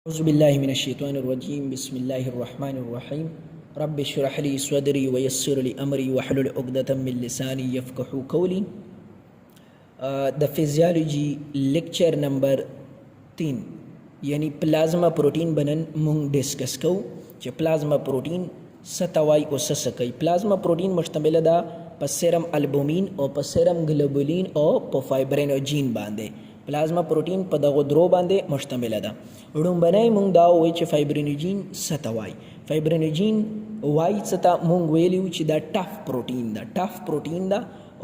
औज़ुबिल्लाहिमिनश्शैतानिर्रजीम बिस्मिल्लाहिर्रहमानिर्रहीम रब्बि इश्रह ली सदरी वयस्सिर ली अमरी वहलुल उक़दतम मिन लिसानी यफ़क़हू क़ौली। द फिज़ियोलॉजी लेक्चर नंबर 3 यानी प्लाज्मा प्रोटीन बनन मुंग डिस्कस को कि प्लाज्मा प्रोटीन सतवाई को ससकई प्लाज्मा प्रोटीन मुश्तमिल दा पसेरम अल्बुमिन और पसेरम ग्लोबुलिन और फाइब्रिनोजीन बांधे प्लाज्मा प्रोटीन पदगो द्रो बांधे मुश्तमिल दा उड़ुंबनाई मुंग दाव वे फाइब्रिनोजीन सतवाई फाइब्रिनोजीन वाई सता मुंग वेलिउ ची दा टफ प्रोटीन दा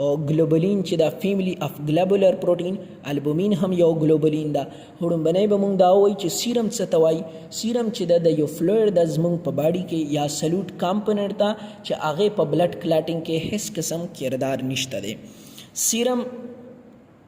और ग्लोबुलिन ची दा family of globular protein albumin हम यो ग्लोबुलिन दा हुडुम बनाई बमुंग दाव वे ची सीरम सतवाई सीरम ची दा यो फ्लूइड दा जमुंग प बॉडी के या सल्यूट कंपोनेंट ता ची आगे प ब्लड क्लॉटिंग के हिस किस्म किरदार निश्ता दे serum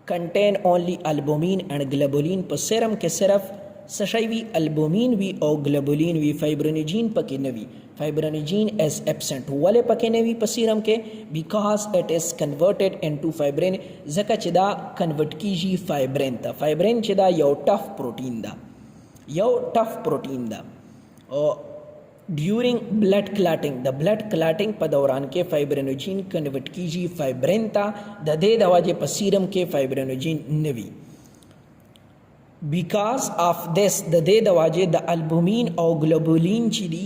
contain only albumin and globulin पर सीरम के सिर्फ सशैवी अल्बुमिन भी और ग्लोबुलिन भी फाइब्रिनोजीन पके नवी फाइब्रिनोजीन एज एब्सेंट वाले पके नवी पसीरम के because it is converted into fibrin जका चिदा कन्वर्ट कीजी फाइब्रिन ता फाइब्रिन चिदा यो टफ प्रोटीन दा और ड्यूरिंग ब्लड क्लॉटिंग पर दौरान के फाइब्रिनोजीन कन्वर्ट कीजी फाइब्रिन ता दे दवाजे पसीरम के फाइब्रिनोजीन नवी Because of this, the day the waje the albumin or globulin chidi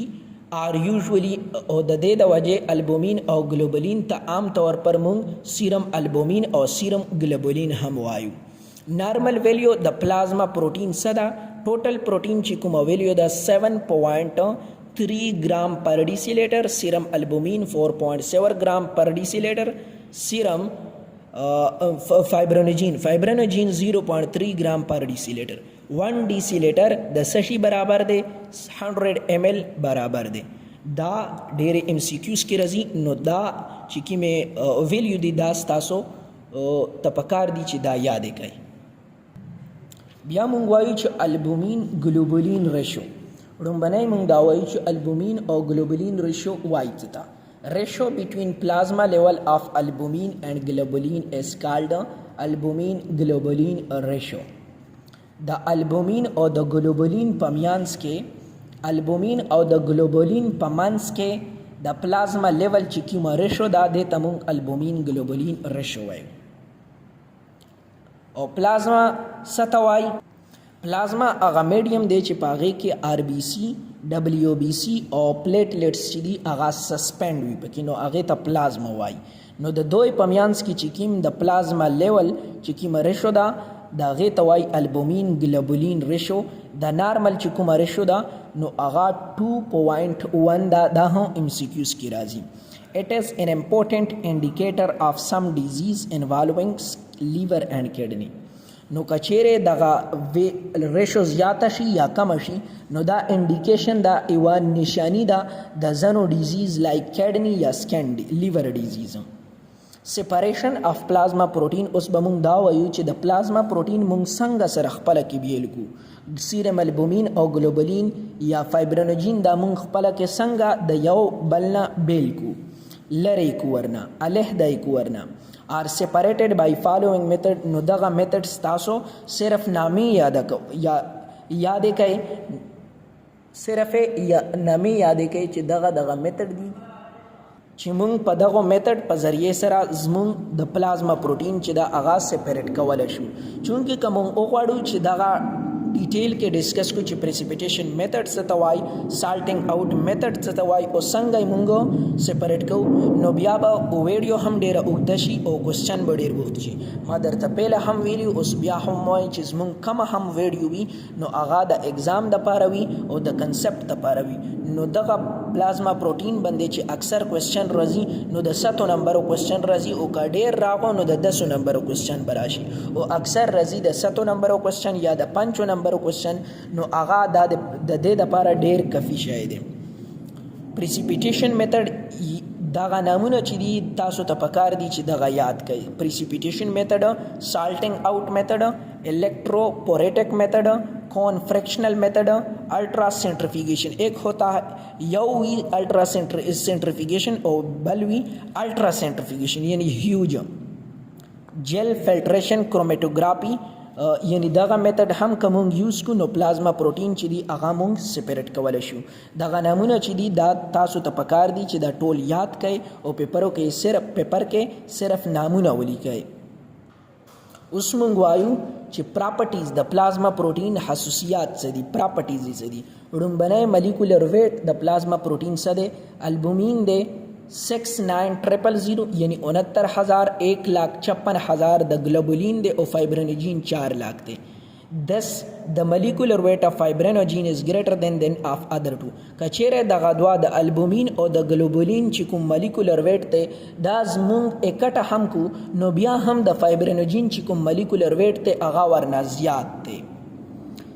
are usually or the day the waje albumin or globulin ta आम तौर पर मुंग सीरम अल्बुमिन और सीरम ग्लोबुलिन हम वायु normal value the plasma protein सदा total protein चिकुमा value the 7.3 ग्राम पर डेसीलीटर सीरम अल्बुमिन 4.7 ग्राम पर डेसीलीटर सीरम फाइब्रिनोजीन 0.3 ग्राम पर डेसीलीटर 1 डेसीलीटर 10 बराबर दे 100 ml बराबर दे दा डेरे MCQs की रजी नो दा चिकी में वैल्यू दी दास तासो तपकार दी ची दा याद कई बिया मुंगवाई च अल्बुमिन ग्लोबुलिन रेशो रुंबनाई मुंग दावाई च अल्बुमिन और ग्लोबुलिन रेशो वाई था ratio between plasma level of albumin and globulin is called albumin globulin ratio. The albumin or the globulin pamians के albumin or the globulin pamans के the plasma level चिकीमा ratio दा दे तमुंग albumin globulin ratio है और प्लाज्मा सतवाई प्लाज्मा आगा मीडियम दे चिपागे के RBC WBC और प्लेटलेट्स चिदी आगा सस्पेंड हुई पकिनो आगे ता प्लाज्मा वाई नो द दोई पमियांस की चिकीम द प्लाज्मा लेवल चिकीम रेशो दा आगे तवाई अल्बुमिन ग्लोबुलिन रेशो द नॉर्मल चिकुमा रेशो दा नो आगा 2.1 दा हो MCQs की राजी it is an important indicator of some disease involving liver and kidney नो कचेरे दगा वे रेशो ज़्यादा शी या कम शी नो दा इंडिकेशन दा इवा निशानी दा द जनो डिजीज़ लाइक किडनी या scan liver disease separation of plasma protein उस बमुंग दा वयु च द प्लाज्मा प्रोटीन मुंग संग सर खपल की बियलकू सीरम अल्बुमिन और ग्लोबुलिन या फाइब्रिनोजीन दा मुंग खपल के संगा द यो बलना बेलकू लरे कुवरना अलहदा कुवरना are separated by following method नो दगा मेथड तासो सिर्फ नामी याद कई सिर्फ या नामी याद कई च दगा मेथड दी चिमुंग पदगो मेथड पर जरिए सरा जमुंग द प्लाज्मा प्रोटीन च दा आगाज सेपरेट कवल शू चूँकि कमुंग ओवाड़ू च दगा डिटेल के डिस्कस कुछ प्रेसिपिटेशन मेथड से तवाई साल्टिंग आउट मेथड से तवाई और संगई मुंगो सेपरेट को नोबियाबा वीडियो हम डेरा उगदशी और क्वेश्चन बड़े बुख्तची मदर त पहले हम वीडियो उस ब्या हम मोय चीज मुंग कम हम वीडियो भी नो आगा द एग्जाम द पारवी और द कंसेप्ट द पारवी नो दगा प्लाज्मा प्रोटीन बंदे च अक्सर क्वेश्चन रजी नो द 7 नंबर क्वेश्चन रजी ओ का डेर रागो नो द 10 नंबर क्वेश्चन बराशी ओ अक्सर रजी द 7 नंबर क्वेश्चन या द 5 नंबर क्वेश्चन नो आगा द दे द पारा डेर कफी शायद प्रेसिपिटेशन मेथड दागा नामुना चिदी तासो तपकार दी ची दगा याद कई precipitation method salting out method electrophoretic method कौन फ्रैक्शनल मेथड अल्ट्रा सेंट्रिफिकेशन एक होता है यौवी अल्ट्रा सेंट्रिफिकेशन और बलवी अल्ट्रा सेंट्रिफिकेशन यानी ह्यूज जेल फिल्ट्रेशन क्रोमेटोग्राफी یعنی دغه میتھډ هم که مونږ یوز کو نو پلازما پروټین چې دی هغه مونږ سپیریټ کولی شو. دغه نامونه چې دي دا تاسو ته پکار دي چې دا ټول یاد کړئ او پیپر کې صرف نامونه ولیکئ. اوس مونږ وایو چې پراپرټیز د پلازما پروټین خصوصیات څه دي، پراپرټیز یې څه دي. لومبنی ملیکولر ویټ د پلازما پروټین څه دی؟ البومین دی 69,000 یعنی 69,156,000. د گلوبولین دی او فایبرینوجین 4 लाख دی. Thus the molecular weight of fibrinogen is greater than of other two. کچیرې دغه دوا د البومین او د گلوبولین چې کوم molecular weight دی دا زمونږ اکټه هم کو نو بیا هم د فایبرینوجین چې کوم molecular weight دی هغه ورنه زیات دی.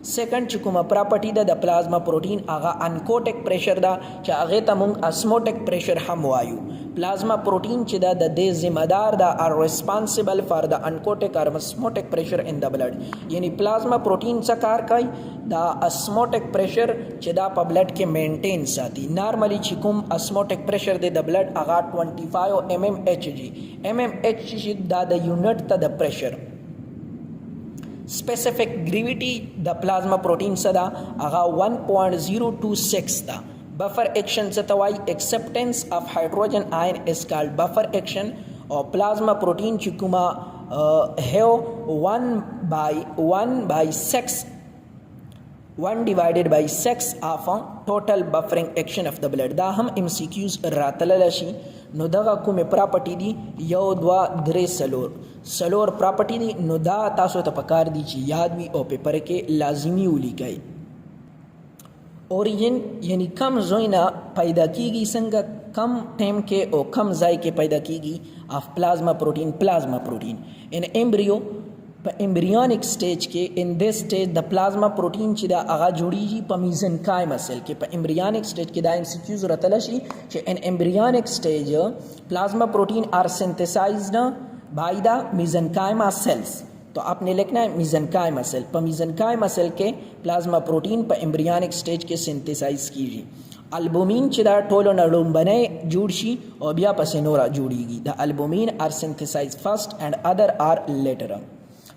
سیکنډ چې کومه پراپرټي ده د پلازما پروټین هغه انکوټیک پریشر ده چې هغې ته موږ اسموټیک پریشر هم وایو. پلازما پروټین چې ده د دې ذمه دار ده آر ریسپانسیبل فار د انکوټیک اور اسموټیک پریشر ان د بلډ. یعنی پلازما پروټین څه کار کوي؟ دا اسموټیک پریشر چې دا په بلډ کې مینټین ساتي. نارملی چې کوم اسموټیک پریشر دی د بلډ هغه 25 mmHg. mmHg دا د یونټ ته د پریشر. specific gravity د پلازما پروټین څه ده؟ هغه 1.026 ده. buffer action څه ته وایي؟ acceptance of hydrogen ion is called buffer action. او پلازما پروټین چې کومه هیو 1 divided by 6 of total buffering action of the blood. دا هم MCQs راتللی شي. نو دغه کومې پراپرټي دي 1 2 3 4 پراپرټي دي. نو دا تاسو ته پکار دي چې یاد وي او پیپر کې لازمي ولیکئ. اوریجن یعنی کم ځای نه پیدا کیږي، څنګه کم ټایم کې او کم ځای کې پیدا کیږي اف پلازما پروټین ان ایمبریو. په ایمبریونیک سټیج کې ان دس سټیج د پلازما پروټین چې دا هغه جوړیږي په میزنکایما سیل کې. په ایمبریونیک سټیج کې دا MCQs راتلی شي چې ان ایمبریونیک سټیج پلازما protein are synthesized by the mesenchyma cells. तो आपने लिखना है mesenchyma cell. पर mesenchyma cell के plasma protein पर embryonic stage के synthesize कीजिए. البومین چې دا ټولو نه لومبنی جوړ شي او بیا پسې نوره جوړیږي. د البومین آر سنتھسائز فرسٹ اینڈ ادر آر لیٹر.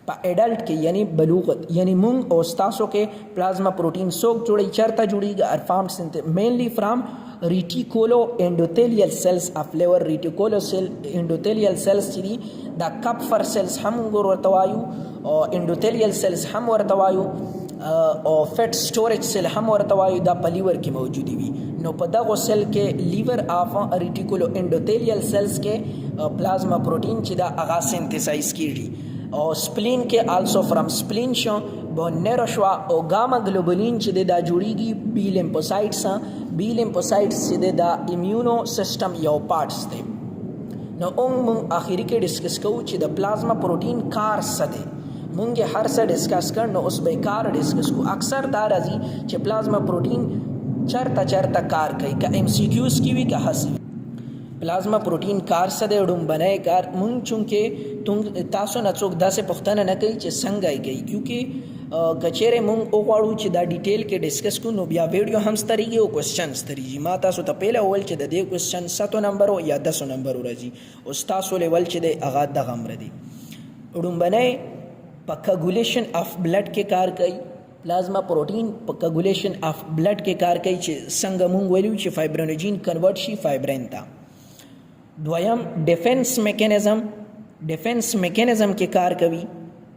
په اډلټ کې یعنی بلوغت یعنی مونږ او ستاسو کې پلازما پروټین څوک جوړي چرته جوړیږي ار فارمډ مینلی فرام ریټیکولو انډوتیلیل سیلز اف لیور. ریټیکولو سیل انډوتیلیل سیلز چې دي دا کپفر سیلز هم ورته وایو او انډوتیلیل سیلز هم ورته وایو او فیټ سټوریج سیل هم ورته وایو. دا په لیور کې موجودي وي. نو په دغه سیل کې لیور اف ریټیکولو انډوتیلیل سیلز کې پلازما پروټین چې دا هغه سنتھسائز کیږي. او سپلین کې آلسو فرام سپلین شو بونیرو شو او گاما گلوبولین چې دا جوړیږي بی لیمفوسایټس. بی لیمفوسایټس چې دا ایمیونو سیستم یو پارټس دی. نو موږ اخیری کې ډسکس کوو چې د پلازما پروټین کار څه دی. مونږ هر څه ډسکس کړ نو اوس به کار ډسکس کو. اکثر دا راځي چې پلازما پروټین چرته کار کوي، که MCQs کی وي که حذف. پلازما پروټین کار څه دی؟ ډومبنی کار. مونږ چونکې تاسو نه څوک داسې پوښتنه نه کوي چې څنګه یې کوي، کیونکې کچېرې مونږ وغواړو چې دا ډیټیل کې ډسکس کړو نو بیا ویډیو هم ستریږي او کوېسچن ستریږي. ما تاسو ته پهله وویل چې د دې کوېسچن 7 نمبرو یا 10 نمبرو راځي. اوس تاسو لیول چې دی هغه دغه هم راځي. ډومبنی په کاګولیشن اف بلډ کې کار کوي. پلازما پروټین په کاګولیشن اف بلډ کې کار کوي چې څنګه مونږ ویلو چې فایبرینوجین کنورټ شي فایبرین ته. دویم ډیفنس میکانیزم کې کار کوي.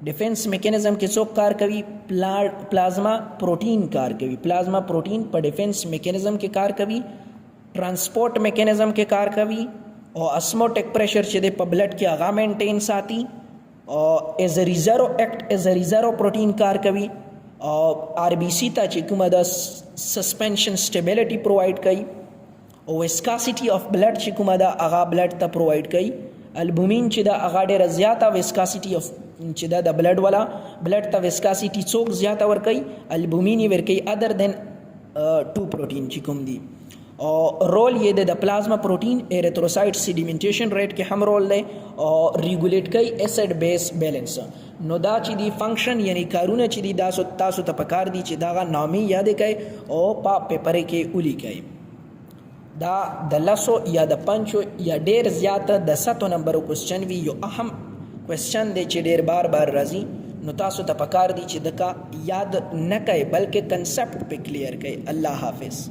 ډیفنس میکانیزم کې څوک کار کوي؟ پلازما پروټین کار کوي. پلازما پروټین په ډیفنس میکانیزم کې کار کوي، ټرانسپورټ میکانیزم کې کار کوي او اسموټیک پریشر چې د په بلډ کې هغه مینټین ساتي. او ایز ا ریزرو پروټین کار کوي او RBC ته چې کومه د سسپنشن سټیبیلیټي پرووایډ کوي او ویسکاسټي اف بلډ چې کومه ده هغه بلډ ته پرووایډ کوي. البومین چې دا هغه ډېره زیاته ویسکاسټي اف چې دا د بلډ والا بلډ ته ویسکاسټي څوک زیاته ورکوي؟ البومین یې ورکوي ادر دین 2 پروټین چې کوم دي. او رول یې د پلازما پروټین ایریتھروسایټ سیډیمنټیشن ریټ کې هم رول دی او ریګولیټ کوي ایسډ بیس بیلنس. نو دا چې دی فنکشن یعنی کارونه چې دی دا تاسو ته پکار دي چې دا نامې یاد کړئ او په پیپر کې ولیکئ. دا د 10 یا د 5 یا ډیر زیاته د 7 نمبر کوېسچن وی یو اهم کوېسچن دی چې ډیر بار راځي. نو تاسو ته پکار دی چې دکا یاد نه کوي بلکې کنسپټ په کلیر کوي. الله حافظ.